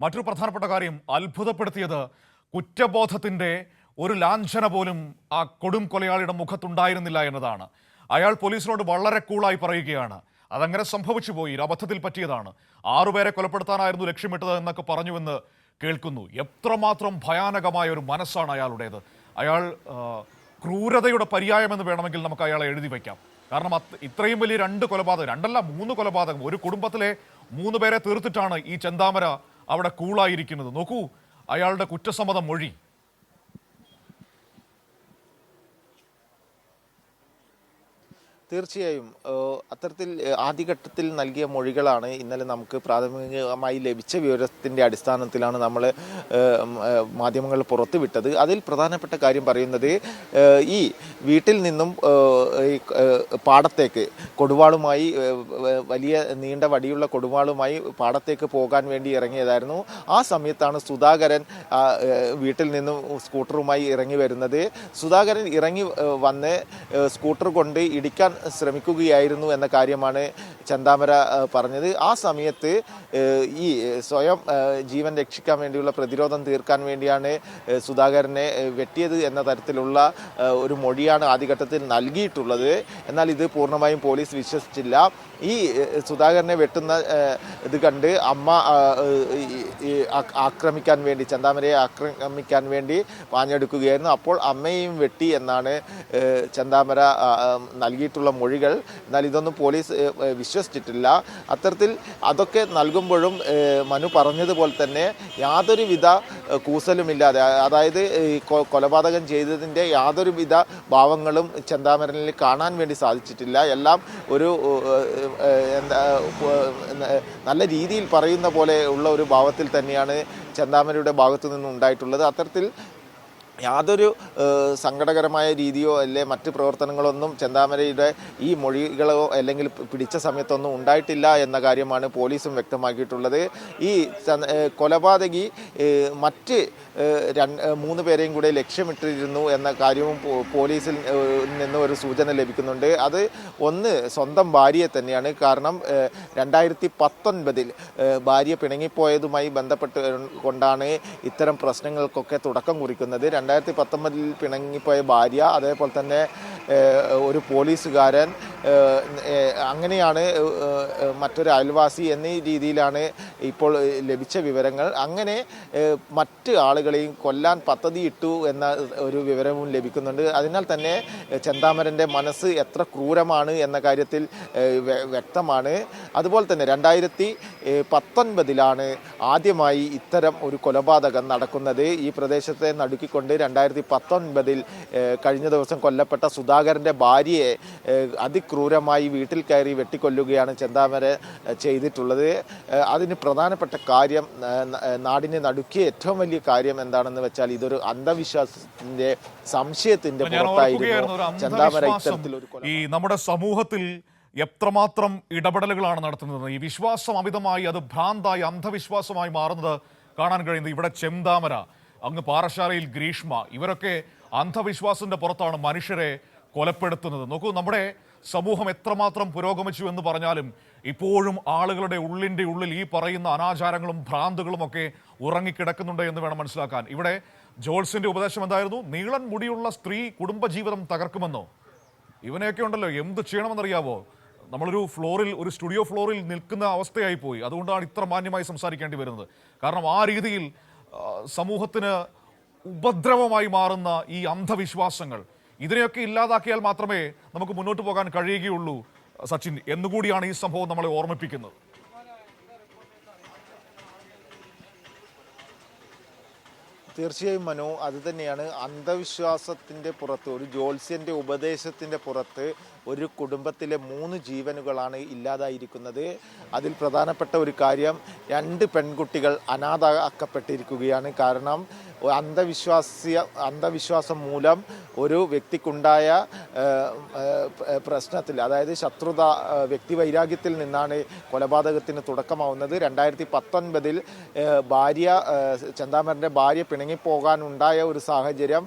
മറ്റൊരു പ്രധാനപ്പെട്ട കാര്യം അത്ഭുതപ്പെടുത്തിയത് കുറ്റബോധത്തിൻ്റെ ഒരു ലാഞ്ചന പോലും ആ കൊടും കൊലയാളിയുടെ മുഖത്തുണ്ടായിരുന്നില്ല എന്നതാണ്. അയാൾ പോലീസിനോട് വളരെ കൂളായി പറയുകയാണ്, അതങ്ങനെ സംഭവിച്ചു പോയി, അബദ്ധത്തിൽ പറ്റിയതാണ്, 6 പേരെ കൊലപ്പെടുത്താനായിരുന്നു ലക്ഷ്യമിട്ടത് എന്നൊക്കെ പറഞ്ഞുവെന്ന് കേൾക്കുന്നു. എത്രമാത്രം ഭയാനകമായ ഒരു മനസ്സാണ് അയാളുടേത്. അയാൾ ക്രൂരതയുടെ പര്യായമെന്ന് വേണമെങ്കിൽ നമുക്ക് അയാളെ എഴുതി വയ്ക്കാം. കാരണം ഇത്രയും വലിയ 2 കൊലപാതകം, 2 അല്ല 3 കൊലപാതകം, ഒരു കുടുംബത്തിലെ 3 പേരെ തീർത്തിട്ടാണ് ഈ ചെന്താമര അവിടെ കൂളായിരിക്കുന്നത്. നോക്കൂ അയാളുടെ കുറ്റസമ്മത മൊഴി. തീർച്ചയായും അത്തരത്തിൽ ആദ്യഘട്ടത്തിൽ നൽകിയ മൊഴികളാണ് ഇന്നലെ നമുക്ക് പ്രാഥമികമായി ലഭിച്ച വിവരത്തിൻ്റെ അടിസ്ഥാനത്തിലാണ് നമ്മൾ മാധ്യമങ്ങൾ പുറത്തുവിട്ടത്. അതിൽ പ്രധാനപ്പെട്ട കാര്യം പറയുന്നത്, ഈ വീട്ടിൽ നിന്നും പാടത്തേക്ക് കൊടുവാളുമായി, വലിയ നീണ്ട വടിയുള്ള കൊടുവാളുമായി പാടത്തേക്ക് പോകാൻ വേണ്ടി ഇറങ്ങിയതായിരുന്നു. ആ സമയത്താണ് സുധാകരൻ വീട്ടിൽ നിന്നും സ്കൂട്ടറുമായി ഇറങ്ങി വരുന്നത്. സുധാകരൻ ഇറങ്ങി വന്ന് സ്കൂട്ടർ കൊണ്ട് ഇടിക്കാൻ ശ്രമിക്കുകയായിരുന്നു എന്ന കാര്യമാണ് ചെന്താമര പറഞ്ഞത്. ആ സമയത്ത് ഈ സ്വയം ജീവൻ രക്ഷിക്കാൻ വേണ്ടിയുള്ള പ്രതിരോധം തീർക്കാൻ വേണ്ടിയാണ് സുധാകരനെ വെട്ടിയത് എന്ന തരത്തിലുള്ള ഒരു മൊഴിയാണ് ആദ്യഘട്ടത്തിൽ നൽകിയിട്ടുള്ളത്. എന്നാൽ ഇത് പൂർണ്ണമായും പോലീസ് വിശ്വസിച്ചില്ല. ഈ സുധാകരനെ വെട്ടുന്ന ഇത് കണ്ട് അമ്മ ആക്രമിക്കാൻ വേണ്ടി, ചെന്താമരയെ ആക്രമിക്കാൻ വേണ്ടി പാഞ്ഞെടുക്കുകയായിരുന്നു. അപ്പോൾ അമ്മയെയും വെട്ടി എന്നാണ് ചെന്താമര നൽകിയിട്ടുള്ള മൊഴികൾ. എന്നാൽ ഇതൊന്നും പോലീസ് വിശ്വസിച്ചിട്ടില്ല. അത്തരത്തിൽ അതൊക്കെ നൽകുമ്പോഴും മനു പറഞ്ഞതുപോലെ തന്നെ യാതൊരുവിധ കൂസലുമില്ലാതെ, അതായത് കൊലപാതകം ചെയ്തതിൻ്റെ യാതൊരുവിധ ഭാവങ്ങളും ചെന്താമരനിൽ കാണാൻ വേണ്ടി സാധിച്ചിട്ടില്ല. എല്ലാം ഒരു നല്ല രീതിയിൽ പറയുന്ന പോലെ ഉള്ള ഒരു ഭാവത്തിൽ തന്നെയാണ് ചെന്താമരയുടെ ഭാഗത്തു നിന്നും ഉണ്ടായിട്ടുള്ളത്. അത്തരത്തിൽ യാതൊരു സങ്കടകരമായ രീതിയോ അല്ലെ മറ്റ് പ്രവർത്തനങ്ങളൊന്നും ചെന്താമരയുടെ ഈ മൊഴികളോ അല്ലെങ്കിൽ പിടിച്ച സമയത്തൊന്നും ഉണ്ടായിട്ടില്ല എന്ന കാര്യമാണ് പോലീസും വ്യക്തമാക്കിയിട്ടുള്ളത്. ഈ കൊലപാതകി മറ്റ് 3 പേരെയും കൂടെ ലക്ഷ്യമിട്ടിരുന്നു എന്ന കാര്യവും പോലീസിൽ നിന്ന് ഒരു സൂചന ലഭിക്കുന്നുണ്ട്. അത് ഒന്ന് സ്വന്തം ഭാര്യയെ തന്നെയാണ്. കാരണം 2019 ഭാര്യ പിണങ്ങിപ്പോയതുമായി ബന്ധപ്പെട്ട് കൊണ്ടാണ് ഇത്തരം പ്രശ്നങ്ങൾക്കൊക്കെ തുടക്കം കുറിക്കുന്നത്. 2019 പിണങ്ങിപ്പോയ ഭാര്യ, അതേപോലെ തന്നെ ഒരു പോലീസുകാരൻ, അങ്ങനെയാണ് മറ്റൊരു അയൽവാസി എന്നീ രീതിയിലാണ് ഇപ്പോൾ ലഭിച്ച വിവരങ്ങൾ. അങ്ങനെ മറ്റ് ആളുകളെയും കൊല്ലാൻ പദ്ധതിയിട്ടു എന്ന ഒരു വിവരവും ലഭിക്കുന്നുണ്ട്. അതിനാൽ തന്നെ ചെന്താമരൻ്റെ മനസ്സ് എത്ര ക്രൂരമാണ് എന്ന കാര്യത്തിൽ വ്യക്തമാണ്. അതുപോലെ തന്നെ 2019 ആദ്യമായി ഇത്തരം ഒരു കൊലപാതകം നടക്കുന്നത്. ഈ പ്രദേശത്തെ നടുക്കിക്കൊണ്ട് 2019 കഴിഞ്ഞ ദിവസം കൊല്ലപ്പെട്ട സുധാകരൻ്റെ ഭാര്യയെ അതിക്രൂരമായി വീട്ടിൽ കയറി വെട്ടിക്കൊല്ലുകയാണ് ചെന്താമര ചെയ്തിട്ടുള്ളത്. അതിന് പ്രധാനപ്പെട്ട കാര്യം, നാടിനെ നടുക്കിയ ഏറ്റവും വലിയ കാര്യം എന്താണെന്ന് വെച്ചാൽ ഇതൊരു അന്ധവിശ്വാസത്തിന്റെ സംശയത്തിന്റെ പുറത്തായിരുന്നു ചെന്താമര ഇത്തരത്തിലൊരു ഈ നമ്മുടെ സമൂഹത്തിൽ എത്രമാത്രം ഇടപെടലുകളാണ് നടത്തുന്നത്. ഈ വിശ്വാസം അമിതമായി അത് ഭ്രാന്തായി അന്ധവിശ്വാസമായി മാറുന്നത് കാണാൻ കഴിയുന്നത്. ഇവിടെ ചെന്താമര, അങ്ങ് പാറശാലയിൽ ഗ്രീഷ്മ, ഇവരൊക്കെ അന്ധവിശ്വാസത്തിന്റെ പുറത്താണ് മനുഷ്യരെ കൊലപ്പെടുത്തുന്നത്. നോക്കൂ, നമ്മുടെ സമൂഹം എത്രമാത്രം പുരോഗമിച്ചു എന്ന് പറഞ്ഞാലും ഇപ്പോഴും ആളുകളുടെ ഉള്ളിൽ ഈ പറയുന്ന അനാചാരങ്ങളും ഭ്രാന്തുകളും ഒക്കെ ഉറങ്ങിക്കിടക്കുന്നുണ്ട് എന്ന് വേണം മനസ്സിലാക്കാൻ. ഇവിടെ ജോൾസിന്റെ ഉപദേശം എന്തായിരുന്നു? നീളൻ മുടിയുള്ള സ്ത്രീ കുടുംബജീവിതം തകർക്കുമെന്നോ? ഇവനെയൊക്കെ ഉണ്ടല്ലോ, എന്ത് ചെയ്യണമെന്നറിയാവോ? നമ്മളൊരു സ്റ്റുഡിയോ ഫ്ലോറിൽ നിൽക്കുന്ന അവസ്ഥയായി പോയി. അതുകൊണ്ടാണ് ഇത്ര മാന്യമായി സംസാരിക്കേണ്ടി വരുന്നത്. കാരണം ആ രീതിയിൽ സമൂഹത്തിന് ഉപദ്രവമായി മാറുന്ന ഈ അന്ധവിശ്വാസങ്ങൾ, ഇതിനെയൊക്കെ ഇല്ലാതാക്കിയാൽ മാത്രമേ നമുക്ക് മുന്നോട്ട് പോകാൻ കഴിയുകയുള്ളൂ സച്ചിൻ എന്നുകൂടിയാണ് ഈ സംഭവം നമ്മളെ ഓർമ്മിപ്പിക്കുന്നത്. തീർച്ചയായും മനു, അത് തന്നെയാണ്. അന്ധവിശ്വാസത്തിൻ്റെ പുറത്ത്, ഒരു ജ്യോത്സ്യൻ്റെ ഉപദേശത്തിൻ്റെ പുറത്ത് ഒരു കുടുംബത്തിലെ 3 ജീവനുകളാണ് ഇല്ലാതായിരിക്കുന്നത്. അതിൽ പ്രധാനപ്പെട്ട ഒരു കാര്യം, 2 പെൺകുട്ടികൾ അനാഥമാക്കപ്പെട്ടിരിക്കുകയാണ്. കാരണം അന്ധവിശ്വാസം മൂലം ഒരു വ്യക്തിക്കുണ്ടായ പ്രശ്നത്തിൽ, അതായത് ശത്രുത, വ്യക്തിവൈരാഗ്യത്തിൽ നിന്നാണ് കൊലപാതകത്തിന് തുടക്കമാവുന്നത്. 2019 ചെന്താമരൻ്റെ ഭാര്യ പിണങ്ങിപ്പോകാനുണ്ടായ ഒരു സാഹചര്യം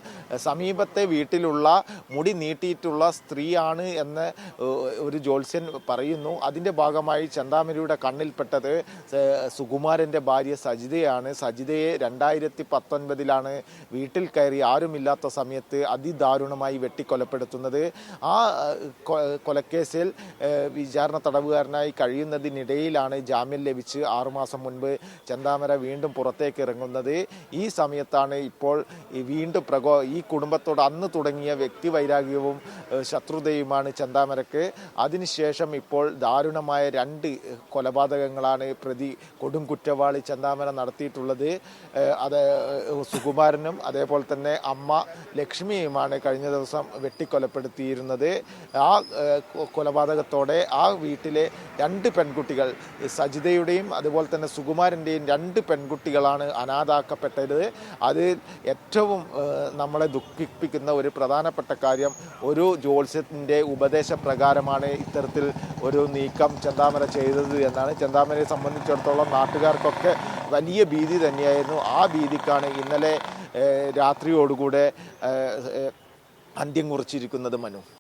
സമീപത്തെ വീട്ടിലുള്ള മുടി നീട്ടിയിട്ടുള്ള സ്ത്രീയാണ് എന്ന് ഒരു ജ്യോത്സ്യൻ പറയുന്നു. അതിൻ്റെ ഭാഗമായി ചെന്താമരയുടെ കണ്ണിൽപ്പെട്ടത് സുകുമാരൻ്റെ ഭാര്യ സജിതയാണ്. സജിതയെ 2019 വീട്ടിൽ കയറി ആരുമില്ലാത്ത സമയത്ത് അതിദാരുണമായി വെട്ടിക്കൊലപ്പെടുത്തുന്നത്. ആ കൊലക്കേസിൽ വിചാരണ തടവുകാരനായി കഴിയുന്നതിനിടയിലാണ് ജാമ്യം ലഭിച്ച് 6 മാസം മുൻപ് ചെന്താമര വീണ്ടും പുറത്തേക്ക് ഇറങ്ങുന്നത്. ഈ സമയത്താണ് ഇപ്പോൾ വീണ്ടും ഈ കുടുംബത്തോട് അന്ന് തുടങ്ങിയ വ്യക്തിവൈരാഗ്യവും ശത്രുതയുമാണ് ചെന്താമരക്ക്. അതിനുശേഷം ഇപ്പോൾ ദാരുണമായ 2 കൊലപാതകങ്ങളാണ് കൊടും കുറ്റവാളി ചെന്താമര നടത്തിയിട്ടുള്ളത്. അത് സുകുമാരനും അതേപോലെ തന്നെ അമ്മ ലക്ഷ്മിയുമാണ് കഴിഞ്ഞ ദിവസം വെട്ടിക്കൊലപ്പെടുത്തിയിരുന്നത്. ആ കൊലപാതകത്തോടെ ആ വീട്ടിലെ 2 പെൺകുട്ടികൾ, സജിതയുടെയും അതുപോലെ തന്നെ സുകുമാരൻ്റെയും 2 പെൺകുട്ടികളാണ് അനാഥാക്കപ്പെട്ടത്. അത് ഏറ്റവും നമ്മളെ ദുഃഖിപ്പിക്കുന്ന ഒരു പ്രധാനപ്പെട്ട കാര്യം, ഒരു ജ്യോത്സ്യത്തിൻ്റെ ഉപദേശപ്രകാരമാണ് ഇത്തരത്തിൽ ഒരു നീക്കം ചെന്താമര ചെയ്തത് എന്നാണ്. ചെന്താമരയെ സംബന്ധിച്ചിടത്തോളം നാട്ടുകാർക്കൊക്കെ വലിയ ഭീതി തന്നെയായിരുന്നു. ആ ഭീതിക്കാണ് ഇന്നലെ രാത്രിയോടുകൂടെ അന്ത്യം കുറിച്ചിരിക്കുന്നത്. മനു.